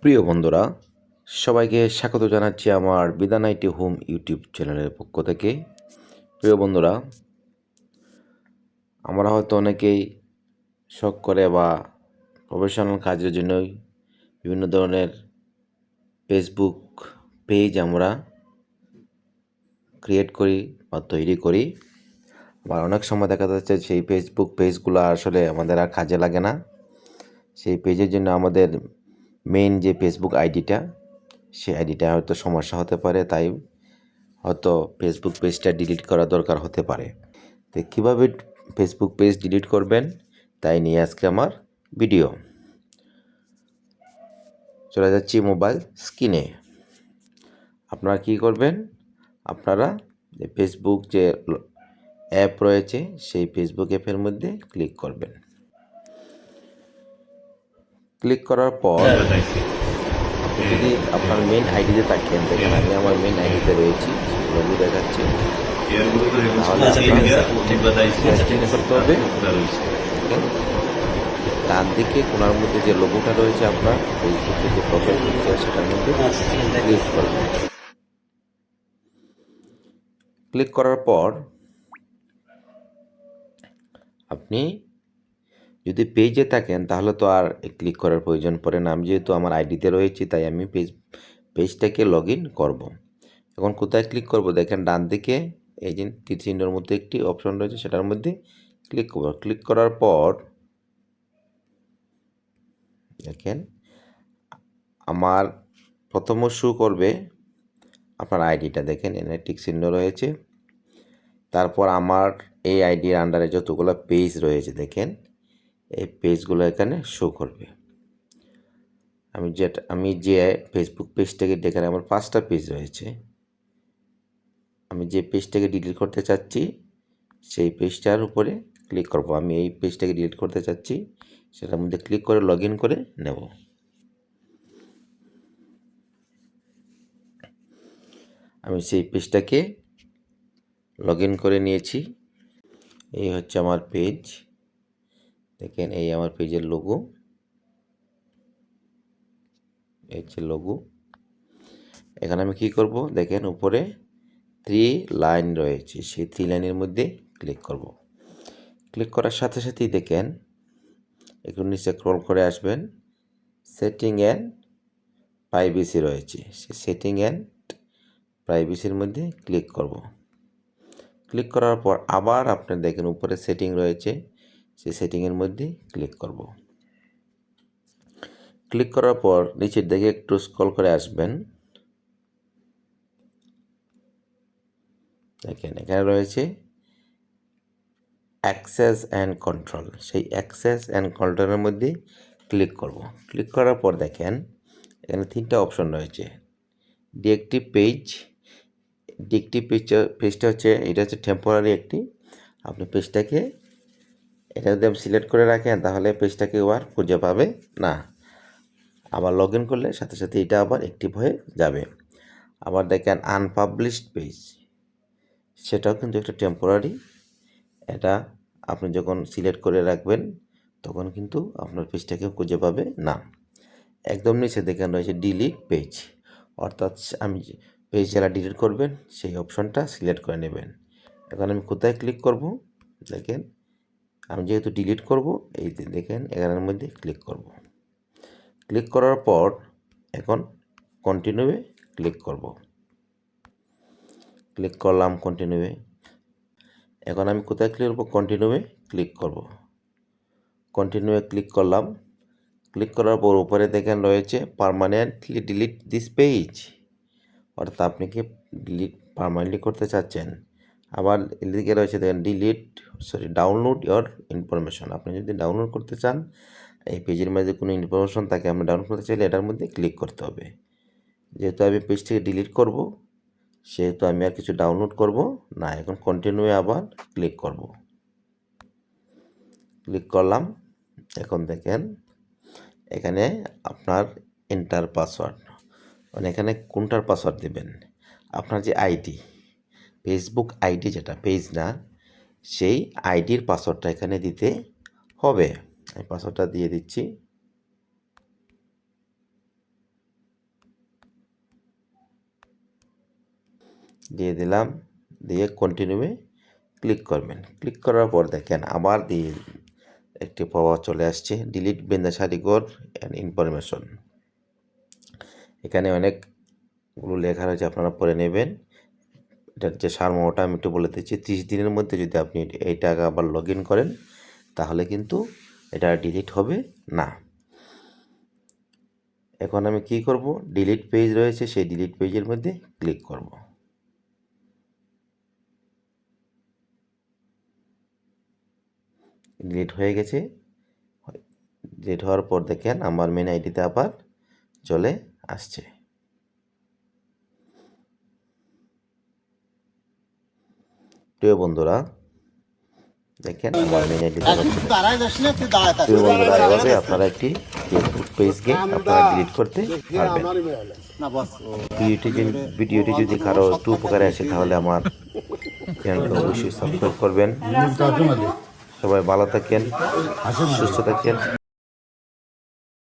প্রিয় বন্ধুরা, সবাইকে স্বাগত জানাচ্ছি আমার বিধান আইটি হোম ইউটিউব চ্যানেলের পক্ষ থেকে। প্রিয় বন্ধুরা, আমরা হয়তো অনেকেই শখ করে বা প্রফেশনাল কাজের জন্যই বিভিন্ন ধরনের ফেসবুক পেজ আমরা ক্রিয়েট করি বা তৈরি করি। আবার অনেক সময় দেখা যাচ্ছে সেই ফেসবুক পেজগুলো আসলে আমাদের আর কাজে লাগে না। সেই পেজের জন্য আমাদের মেইন যে ফেসবুক আইডিটা, সেই আইডিটা হয়তো সমস্যা হতে পারে, তাই হয়তো ফেসবুক পেজটা ডিলিট করা দরকার হতে পারে। তো কীভাবে ফেসবুক পেজ ডিলিট করবেন তাই নিয়ে আজকে আমার ভিডিও। চলে যাচ্ছি মোবাইল স্ক্রিনে। আপনারা কী করবেন, আপনারা যে ফেসবুক যে অ্যাপ রয়েছে সেই ফেসবুক অ্যাপের মধ্যে ক্লিক করবেন। ক্লিক করার পর আপনি যদি আপনার মেইন আইডিতে থাকেন, দেখেন আমি আমার মেইন আইডিতে রয়েছি, লঘু দেখাচ্ছে, তাহলে করতে হবে। ডান দিকে কোনার মধ্যে যে লোগোটা রয়েছে আপনার ফেসবুকের যে প্রোফাইল পিকচার, সেটার মধ্যে ক্লিক করবেন। ক্লিক করার পর আপনি যদি পেজে থাকেন তাহলে তো আর ক্লিক করার প্রয়োজন পড়ে না। আমি যেহেতু আমার আইডিতে রয়েছি তাই আমি পেজটাকে লগ ইন করবো। এখন কোথায় ক্লিক করব, দেখেন ডান দিকে এই যে তীর চিহ্নের মধ্যে একটি অপশন রয়েছে, সেটার মধ্যে ক্লিক করব। ক্লিক করার পর দেখেন আমার প্রথম শো করবে আপনার আইডিটা, দেখেন এখানে টিক চিহ্ন রয়েছে। তারপর আমার এই আইডির আন্ডারে যতগুলো পেজ রয়েছে দেখেন এই পেজগুলো এখানে শো করবে। আমি যে ফেসবুক পেজটাকে দেখেন আমার 5টা পেজ রয়েছে। আমি যে পেজটাকে ডিলিট করতে চাচ্ছি সেই পেজটার উপরে ক্লিক করব। আমি এই পেজটাকে ডিলিট করতে চাচ্ছি, সেটার মধ্যে ক্লিক করে লগ ইন করে নেব। আমি সেই পেজটাকে লগ ইন করে নিয়েছি। এই হচ্ছে আমার পেজ, দেখেন এই আমার পেজের লোগো, এই হচ্ছে লোগো। এখানে আমি কি করব, দেখেন উপরে 3 লাইন রয়েছে, সেই 3 লাইনের মধ্যে ক্লিক করব। ক্লিক করার সাথে সাথেই দেখেন একটু নিচে স্ক্রল করে আসবেন, সেটিং অ্যান্ড প্রাইভেসি রয়েছে, সেই সেটিং অ্যান্ড প্রাইভেসির মধ্যে ক্লিক করব। ক্লিক করার পর আবার আপনার দেখেন উপরে সেটিং রয়েছে, সেই সেটিংয়ের মধ্যে ক্লিক করব। ক্লিক করার পর নিচের দিকে একটু স্ক্রল করে আসবেন, দেখেন এখানে রয়েছে অ্যাক্সেস অ্যান্ড কন্ট্রোল, সেই অ্যাক্সেস অ্যান্ড কন্ট্রোলের মধ্যে ক্লিক করব। ক্লিক করার পর দেখেন এখানে 3টা অপশন রয়েছে। ডিএক্টিভ পেজটা হচ্ছে, এটা হচ্ছে টেম্পোরারি একটি। আপনি পেজটাকে এটা যদি আপনি সিলেক্ট করে রাখেন তাহলে পেজটাকে আর খুঁজে পাবে না। আবার লগ ইন করলে সাথে সাথে এটা আবার অ্যাক্টিভ হয়ে যাবে। আবার দেখেন আনপাবলিশড পেজ, সেটাও কিন্তু একটা টেম্পোরারি। এটা আপনি যখন সিলেক্ট করে রাখবেন তখন কিন্তু আপনার পেজটাকে খুঁজে পাবে না। একদম নিচে দেখেন রয়েছে ডিলিট পেজ, অর্থাৎ আমি পেজ যারা ডিলিট করবেন সেই অপশনটা সিলেক্ট করে নেবেন। এখন আমি কোথায় ক্লিক করব, দেখেন আমি যেহেতু ডিলিট করব, এই দেখেন এখানের মধ্যে ক্লিক করব। ক্লিক করার পর এখন কন্টিনিউয়ে ক্লিক করব। ক্লিক করলাম কন্টিনিউয়ে। এখন আমি কোথায় ক্লিক করব, কন্টিনিউয়ে ক্লিক করব। কন্টিনিউয়ে ক্লিক করলাম। ক্লিক করার পর উপরে দেখেন রয়েছে পার্মানেন্টলি ডিলিট দিস পেজ, অর্থাৎ আপনি কি পার্মানেন্টলি করতে চাচ্ছেন। আবার এদিকে রয়েছে দেখেন ডাউনলোড ইয়োর ইনফরমেশন। আপনি যদি ডাউনলোড করতে চান, এই পেজের মধ্যে কোনো ইনফরমেশন থাকে আপনি ডাউনলোড করতে চাইলে এটার মধ্যে ক্লিক করতে হবে। যেহেতু আমি পেজটিকে ডিলিট করব সেহেতু আমি আর কিছু ডাউনলোড করব না। এখন কন্টিনিউ আবার ক্লিক করব। ক্লিক করলাম। এখন দেখেন এখানে আপনার এন্টার পাসওয়ার্ড, মানে এখানে কোনটার পাসওয়ার্ড দেবেন, আপনার যে আইডি ফেসবুক আইডি, যেটা পেজ না, সেই আইডির পাসওয়ার্ডটা এখানে দিতে হবে। আমি পাসওয়ার্ডটা দিয়ে দিচ্ছি। দিয়ে দিলাম, দিয়ে কন্টিনিউয়ে ক্লিক করবেন। ক্লিক করার পর দেখেন আবার দিয়ে একটি পপআপ চলে আসছে, delete beneficiary code and information. এখানে অনেকগুলো লেখা রয়েছে, আপনারা পড়ে নেবেন। এটার যে সারমর্মটা আমি একটু বলে দিচ্ছি। 30 দিনের মধ্যে যদি আপনি এইটাকে আবার লগ ইন করেন তাহলে কিন্তু এটা ডিলিট হবে না। এখন আমি কি করব, ডিলিট পেজ রয়েছে, সেই ডিলিট পেজের মধ্যে ক্লিক করব। ডিলিট হয়ে গেছে। ডিলিট হওয়ার পর দেখেন আমার মেন আইডিতে আবার চলে আসছে। প্রিয় বন্ধুরা, দেখেন আমার মেন আইডিতে প্রিয় বন্ধুরা, এভাবে আপনারা একটি ফেসবুক পেজকে আপনারা ডিলিট করতে পারবেন। ভিডিওটি যদি কারো একটু উপকারে আসে তাহলে আমার চ্যানেলকে অবশ্যই সাবস্ক্রাইব করবেন। সবাই ভালো থাকেন, সুস্থ থাকেন।